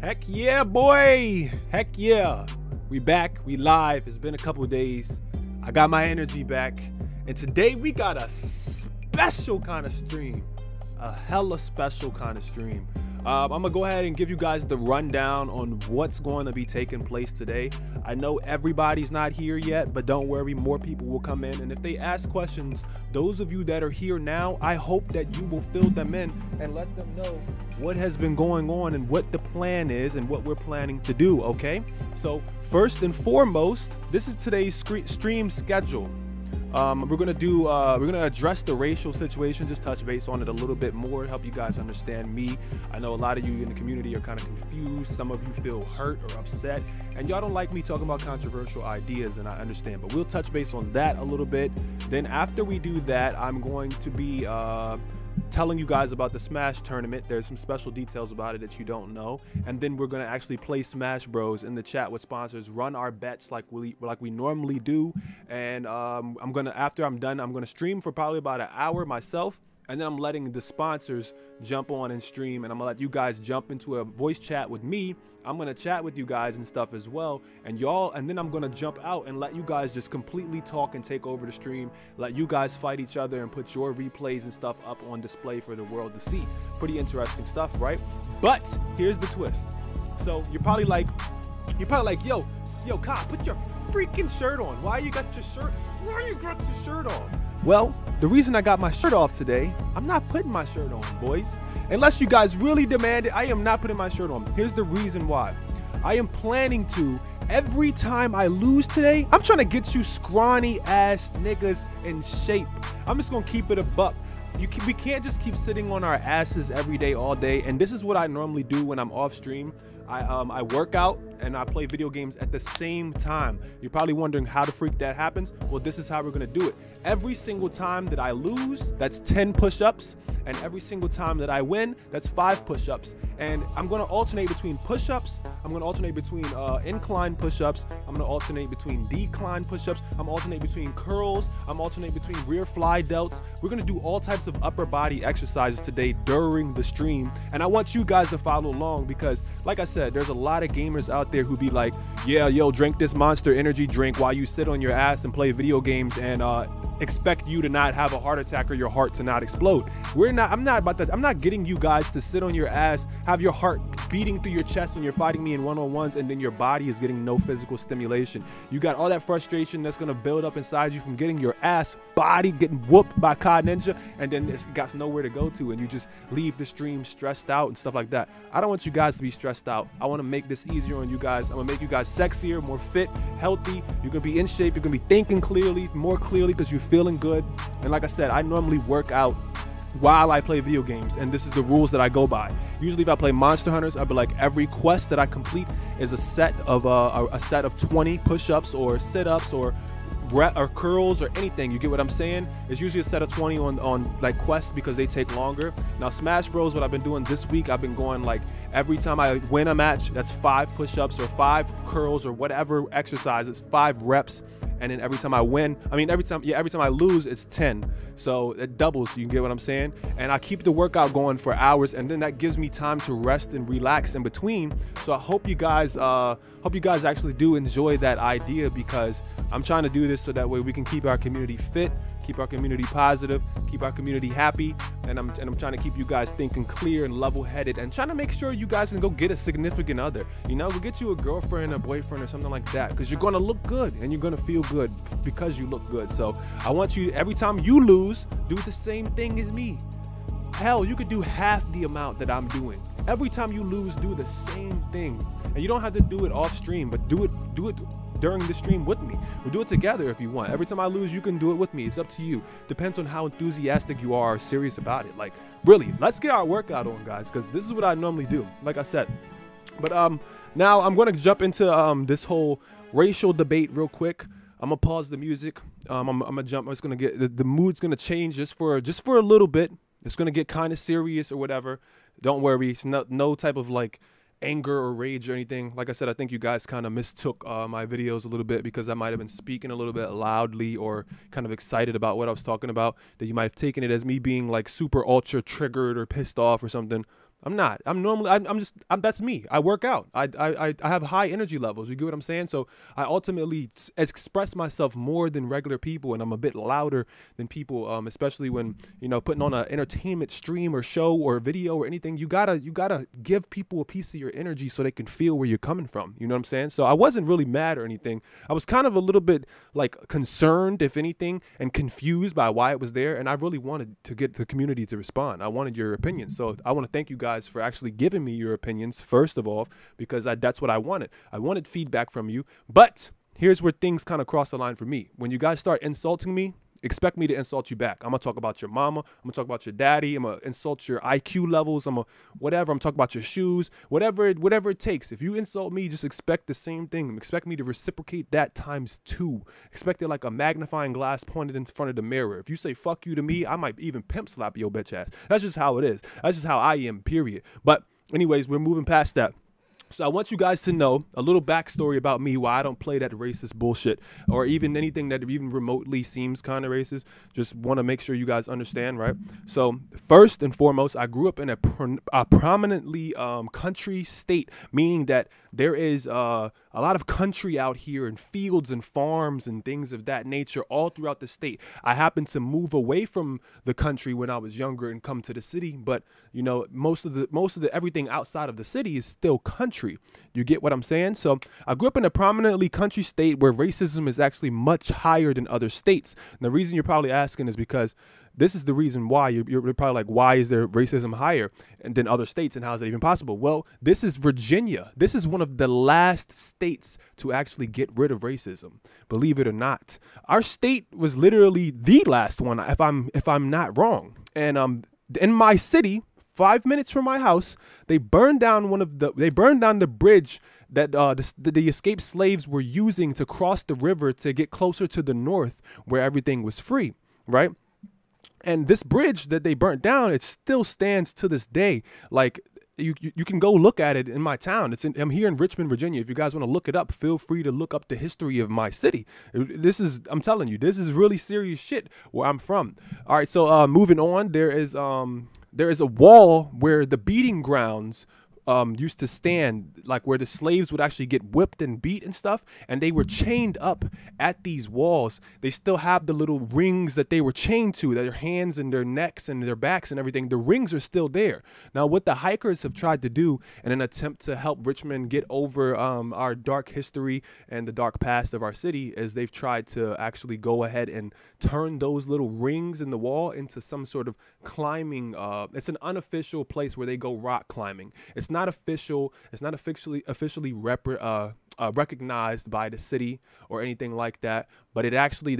Heck yeah, boy. Heck yeah. We back. We live. It's been a couple of days. I got my energy back. And today we got a special kind of stream. A hella special kind of stream. I'm going to go ahead and give you guys the rundown on what's going to be taking place today. I know everybody's not here yet, but don't worry, more people will come in. And if they ask questions, those of you that are here now, I hope that you will fill them in and let them know what has been going on and what the plan is and what we're planning to do, okay? So first and foremost, this is today's stream schedule. We're gonna address the racial situation, just touch base on it a little bit more, help you guys understand me. I know a lot of you in the community are kind of confused. Some of you feel hurt or upset, and y'all don't like me talking about controversial ideas, and I understand, but we'll touch base on that a little bit. Then after we do that, I'm going to be telling you guys about the Smash tournament. There's some special details about it that you don't know, and then we're gonna actually play Smash Bros in the chat with sponsors, run our bets like we normally do. And after I'm done, I'm gonna stream for probably about an hour myself, and then I'm letting the sponsors jump on and stream, and I'm gonna let you guys jump into a voice chat with me. I'm gonna chat with you guys and stuff as well, and then I'm gonna jump out and let you guys just completely talk and take over the stream, let you guys fight each other and put your replays and stuff up on display for the world to see. Pretty interesting stuff, right? But here's the twist. So you're probably like, yo, Kyle, put your freaking shirt on. Why you got your shirt off? Well, the reason I got my shirt off today, I'm not putting my shirt on, boys. Unless you guys really demand it, I am not putting my shirt on. Here's the reason why. I am planning to, every time I lose today, I'm trying to get you scrawny ass niggas in shape. I'm just gonna keep it a buck. We can't just keep sitting on our asses every day, all day. And this is what I normally do when I'm off stream. I work out and I play video games at the same time. You're probably wondering how the freak that happens. Well, this is how we're gonna do it. Every single time that I lose, that's 10 push-ups. And every single time that I win, that's 5 push-ups. And I'm gonna alternate between push-ups, I'm gonna alternate between incline push-ups, I'm gonna alternate between decline push-ups, I'm alternate between curls, I'm alternate between rear fly delts. We're gonna do all types of upper body exercises today during the stream. And I want you guys to follow along because, like I said, there's a lot of gamers out there who be like, yeah, yo, drink this Monster Energy drink while you sit on your ass and play video games and expect you to not have a heart attack or your heart to not explode. I'm not getting you guys to sit on your ass, have your heart beating through your chest when you're fighting me in one-on-ones, and then your body is getting no physical stimulation. You got all that frustration that's gonna build up inside you from getting your ass body getting whooped by kaninja, and then it's got nowhere to go to, and you just leave the stream stressed out and stuff like that. I don't want you guys to be stressed out. I want to make this easier on you guys. I'm gonna make you guys sexier, more fit, healthy. You're gonna be in shape. You're gonna be thinking clearly, more clearly, because you're feeling good. And like I said, I normally work out while I play video games, and this is the rules that I go by. Usually if I play Monster Hunters, I'll be like, every quest that I complete is a set of 20 push-ups or sit-ups or curls or anything. You get what I'm saying? It's usually a set of 20 on like quests because they take longer. Now Smash Bros, what I've been doing this week, I've been going like every time I win a match, that's 5 push-ups or 5 curls or whatever exercise. It's 5 reps. And then every time I win, every time I lose, it's 10. So it doubles, you get what I'm saying? And I keep the workout going for hours, and then that gives me time to rest and relax in between. So I hope you guys actually do enjoy that idea, because I'm trying to do this so that way we can keep our community fit, keep our community positive, keep our community happy, and I'm trying to keep you guys thinking clear and level-headed, and trying to make sure you guys can go get a significant other. You know, go get you a girlfriend, a boyfriend, or something like that, because you're gonna look good and you're gonna feel good because you look good. So I want you, every time you lose, do the same thing as me. Hell, you could do half the amount that I'm doing. Every time you lose, do the same thing. And you don't have to do it off stream, but do it during the stream with me. We'll do it together if you want. Every time I lose, you can do it with me. It's up to you. Depends on how enthusiastic you are or serious about it. Like, really, let's get our workout on, guys, because this is what I normally do, like I said. But now I'm going to jump into this whole racial debate real quick. I'm gonna pause the music. I'm gonna jump. I'm just gonna get the mood's gonna change just for a little bit. It's gonna get kind of serious or whatever. Don't worry. It's no type of like anger or rage or anything. Like I said, I think you guys kind of mistook my videos a little bit because I might have been speaking a little bit loudly or kind of excited about what I was talking about. That you might have taken it as me being like super ultra triggered or pissed off or something. I'm not. I'm normally. That's me. I work out. I have high energy levels. You get what I'm saying? So I ultimately express myself more than regular people, and I'm a bit louder than people. Especially when putting on an entertainment stream or show or video or anything. You gotta give people a piece of your energy so they can feel where you're coming from. You know what I'm saying? So I wasn't really mad or anything. I was kind of a little bit like concerned, if anything, and confused by why it was there. And I really wanted to get the community to respond. I wanted your opinions. So I want to thank you guys for actually giving me your opinions, first of all, because that's what I wanted. I wanted feedback from you. But here's where things kind of cross the line for me. When you guys start insulting me, expect me to insult you back. I'm going to talk about your mama. I'm going to talk about your daddy. I'm going to insult your IQ levels. I'm going to whatever. I'm talking about your shoes, whatever it takes. If you insult me, just expect the same thing. Expect me to reciprocate that ×2. Expect it like a magnifying glass pointed in front of the mirror. If you say fuck you to me, I might even pimp slap your bitch ass. That's just how it is. That's just how I am, period. But anyways, we're moving past that. So I want you guys to know a little backstory about me, why I don't play that racist bullshit or even anything that even remotely seems kind of racist. Just want to make sure you guys understand, right? So first and foremost, I grew up in a prominently country state, meaning that there is a lot of country out here and fields and farms and things of that nature all throughout the state. I happened to move away from the country when I was younger and come to the city, but most of the everything outside of the city is still country. You get what I'm saying? So I grew up in a prominently country state where racism is actually much higher than other states. And the reason you're probably asking is because this is the reason why. You're probably like, why is there racism higher than other states, and how is that even possible? Well, this is Virginia. This is one of the last states to actually get rid of racism, believe it or not. Our state was literally the last one, if I'm not wrong. And in my city, 5 minutes from my house, they burned down the bridge that the escaped slaves were using to cross the river to get closer to the north where everything was free, right? And this bridge that they burnt down, it still stands to this day. Like you can go look at it in my town. I'm here in Richmond, Virginia. If you guys want to look it up, feel free to look up the history of my city. I'm telling you, this is really serious shit where I'm from. All right, so moving on, there is a wall where the beating grounds used to stand, like where the slaves would actually get whipped and beat and stuff, and they were chained up at these walls. They still have the little rings that they were chained to, their hands and their necks and their backs and everything. The rings are still there. Now, what the hikers have tried to do in an attempt to help Richmond get over our dark history and the dark past of our city is they've tried to actually go ahead and turn those little rings in the wall into some sort of climbing. It's an unofficial place where they go rock climbing. It's not official. It's not officially recognized by the city or anything like that. But they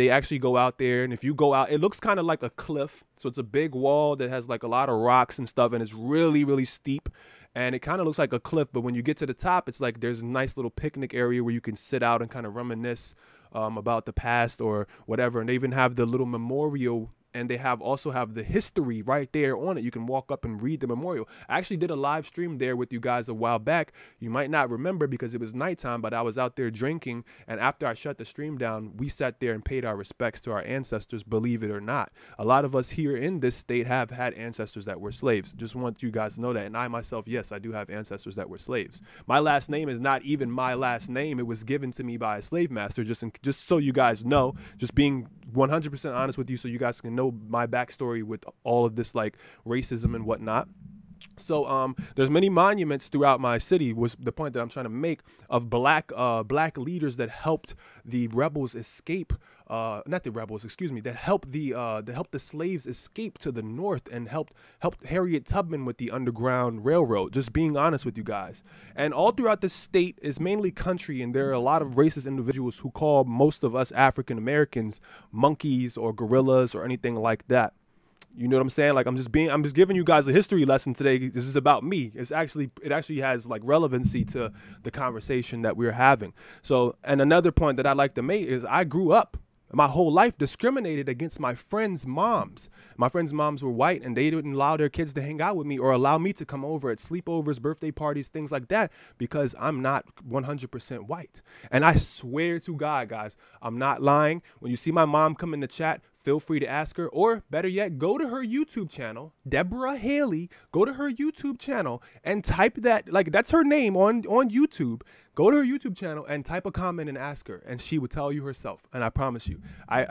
actually go out there, and if you go out, it looks kind of like a cliff. So it's a big wall that has like a lot of rocks and stuff, and it's really, really steep. And it kind of looks like a cliff, but when you get to the top, it's like there's a nice little picnic area where you can sit out and kind of reminisce about the past or whatever. And they even have the little memorial, and they also have the history right there on it. You can walk up and read the memorial. I actually did a live stream there with you guys a while back. You might not remember because it was nighttime, but I was out there drinking. And after I shut the stream down, we sat there and paid our respects to our ancestors, believe it or not. A lot of us here in this state have had ancestors that were slaves. Just want you guys to know that. And I myself, yes, I do have ancestors that were slaves. My last name is not even my last name. It was given to me by a slave master, just so you guys know, just being 100% honest with you so you guys can know my backstory with all of this like racism and whatnot. So there's many monuments throughout my city, was the point that I'm trying to make, of black leaders that helped the rebels escape, not the rebels, excuse me, that helped the slaves escape to the north and helped Harriet Tubman with the Underground Railroad, just being honest with you guys. And all throughout the state is mainly country, and there are a lot of racist individuals who call most of us African Americans monkeys or gorillas or anything like that. You know what I'm saying? Like, I'm just giving you guys a history lesson today. This is about me. It actually has like relevancy to the conversation that we're having. So, and another point that I'd like to make is I grew up my whole life discriminated against my friends' moms. My friends' moms were white, and they didn't allow their kids to hang out with me or allow me to come over at sleepovers, birthday parties, things like that, because I'm not 100% white. And I swear to God, guys, I'm not lying. When you see my mom come in the chat, feel free to ask her, or better yet, go to her YouTube channel, Deborah Haley. Go to her YouTube channel and type that, like, that's her name on YouTube. Go to her YouTube channel and type a comment and ask her, and she would tell you herself. And I promise you,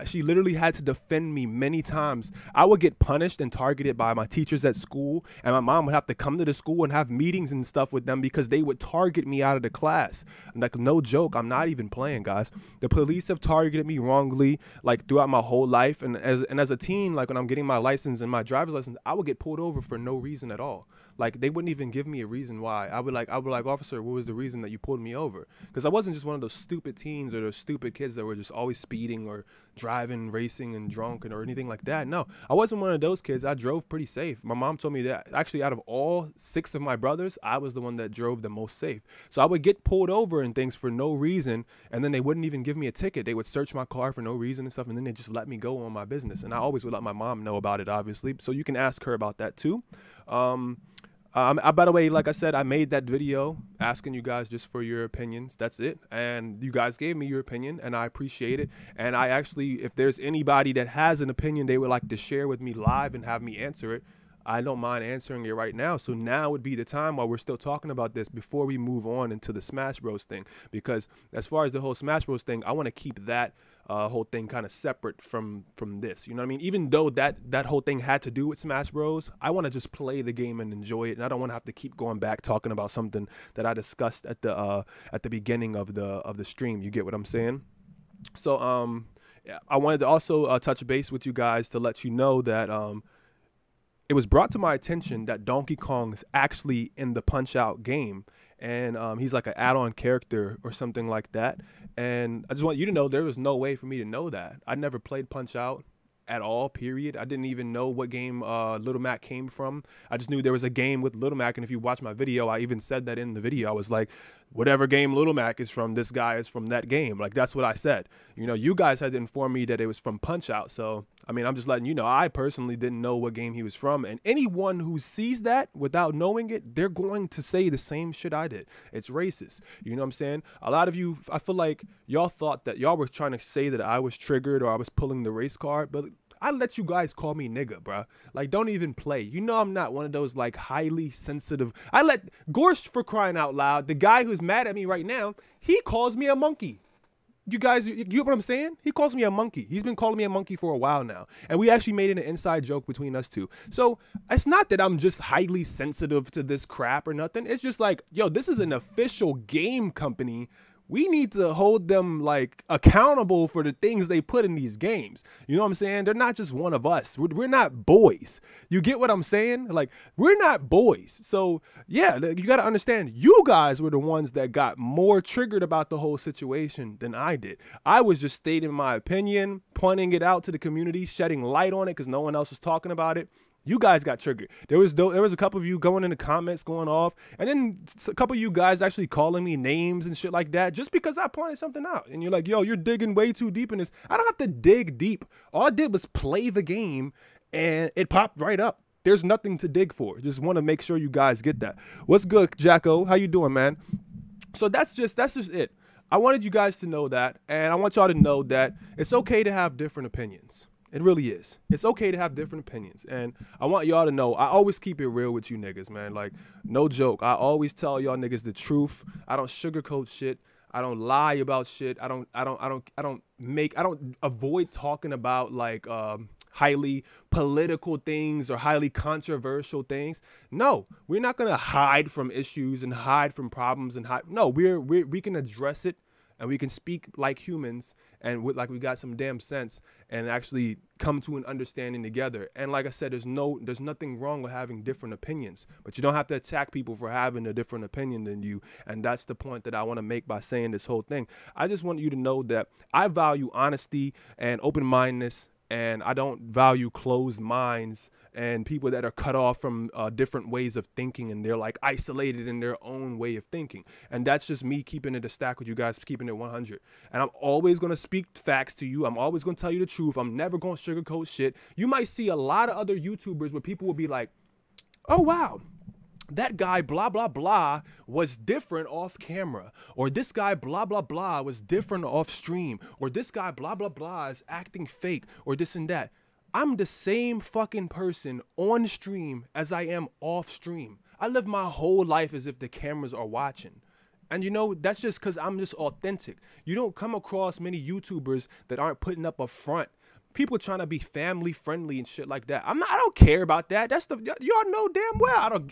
she literally had to defend me many times. I would get punished and targeted by my teachers at school, and my mom would have to come to the school and have meetings and stuff with them because they would target me out of the class. Like, no joke, I'm not even playing, guys. The police have targeted me wrongly, like, throughout my whole life. And as a teen, like, when I'm getting my license and my driver's license, I would get pulled over for no reason at all. Like, they wouldn't even give me a reason why. I would like, officer, what was the reason that you pulled me over? Because I wasn't just one of those stupid teens or those stupid kids that were just always speeding or driving, racing, and drunk or anything like that. No, I wasn't one of those kids. I drove pretty safe. My mom told me that actually out of all 6 of my brothers, I was the one that drove the most safe. So I would get pulled over and things for no reason, and then they wouldn't even give me a ticket. They would search my car for no reason and stuff, and then they just let me go on my business. And I always would let my mom know about it, obviously. So you can ask her about that too. By the way, like I said, I made that video asking you guys just for your opinions. That's it. And you guys gave me your opinion, and I appreciate it. And I actually, if there's anybody that has an opinion they would like to share with me live and have me answer it, I don't mind answering it right now. So now would be the time while we're still talking about this before we move on into the Smash Bros thing. Because as far as the whole Smash Bros thing, I want to keep that whole thing kind of separate from this. You know what I mean? Even though that whole thing had to do with Smash Bros, I want to just play the game and enjoy it. And I don't want to have to keep going back talking about something that I discussed at the beginning of the stream. You get what I'm saying? So yeah, I wanted to also touch base with you guys to let you know that it was brought to my attention that Donkey Kong's actually in the Punch-Out game, and he's like an add-on character or something like that. And I just want you to know there was no way for me to know that. I never played Punch-Out at all, period. I didn't even know what game Little Mac came from. I just knew there was a game with Little Mac, and if you watch my video, I even said that in the video. I was like, whatever game Little Mac is from, this guy is from that game. Like, that's what I said. You know, you guys had to inform me that it was from Punch-Out, so I mean, I'm just letting you know, I personally didn't know what game he was from, and anyone who sees that without knowing it, they're going to say the same shit I did. It's racist. You know what I'm saying? A lot of you, I feel like y'all thought that y'all were trying to say that I was triggered or I was pulling the race card, but I let you guys call me nigga, bruh. Like, don't even play. You know I'm not one of those, like, highly sensitive. I let Gorsh, for crying out loud, the guy who's mad at me right now, he calls me a monkey. You guys, you get what I'm saying? He calls me a monkey. He's been calling me a monkey for a while now. And we actually made it an inside joke between us two. So it's not that I'm just highly sensitive to this crap or nothing. It's just like, yo, this is an official game company. We need to hold them, like, accountable for the things they put in these games. You know what I'm saying? They're not just one of us. We're not boys. You get what I'm saying? Like, we're not boys. So, yeah, you got to understand, you guys were the ones that got more triggered about the whole situation than I did. I was just stating my opinion, pointing it out to the community, shedding light on it because no one else was talking about it. You guys got triggered. There was a couple of you going in the comments going off, and then a couple of you guys actually calling me names and shit like that just because I pointed something out. And you're like, yo, you're digging way too deep in this. I don't have to dig deep. All I did was play the game, and it popped right up. There's nothing to dig for. Just want to make sure you guys get that. What's good, Jacko? How you doing, man? So that's just it. I wanted you guys to know that, and I want y'all to know that it's okay to have different opinions. It really is. It's okay to have different opinions. And I want y'all to know, I always keep it real with you niggas, man. Like, no joke. I always tell y'all niggas the truth. I don't sugarcoat shit. I don't lie about shit. I don't avoid talking about, like, highly political things or highly controversial things. No, we're not going to hide from issues and hide from problems and hide. No, we can address it. And we can speak like humans and like we got some damn sense and actually come to an understanding together. And like I said, there's nothing wrong with having different opinions, but you don't have to attack people for having a different opinion than you. And that's the point that I want to make by saying this whole thing. I just want you to know that I value honesty and open-mindedness, and I don't value closed minds and people that are cut off from different ways of thinking, and they're like isolated in their own way of thinking. And that's just me keeping it a stack with you guys, keeping it 100. And I'm always going to speak facts to you. I'm always going to tell you the truth. I'm never going to sugarcoat shit. You might see a lot of other YouTubers where people will be like, oh, wow, that guy blah blah blah was different off camera, or this guy blah blah blah was different off stream, or this guy blah blah blah is acting fake, or this and that. I'm the same fucking person on stream as I am off stream. I live my whole life as if the cameras are watching. And you know, that's just because I'm just authentic. You don't come across many YouTubers that aren't putting up a front. People trying to be family friendly and shit like that. I don't care about that. That's y'all know damn well.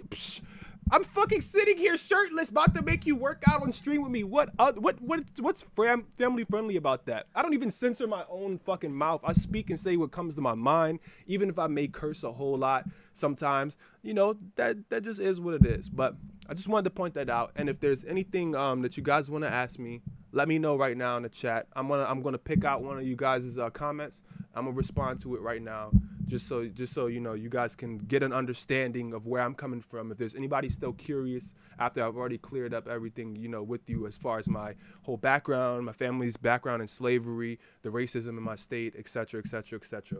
I'm fucking sitting here shirtless, about to make you work out on stream with me. What's family friendly about that? I don't even censor my own fucking mouth. I speak and say what comes to my mind, even if I may curse a whole lot sometimes. You know, that just is what it is. But I just wanted to point that out. And if there's anything that you guys want to ask me, let me know right now in the chat. I'm gonna pick out one of you guys' comments. I'm gonna respond to it right now, just so you know, you guys can get an understanding of where I'm coming from. If there's anybody still curious after I've already cleared up everything, you know, with you as far as my whole background, my family's background in slavery, the racism in my state, etc., etc., etc.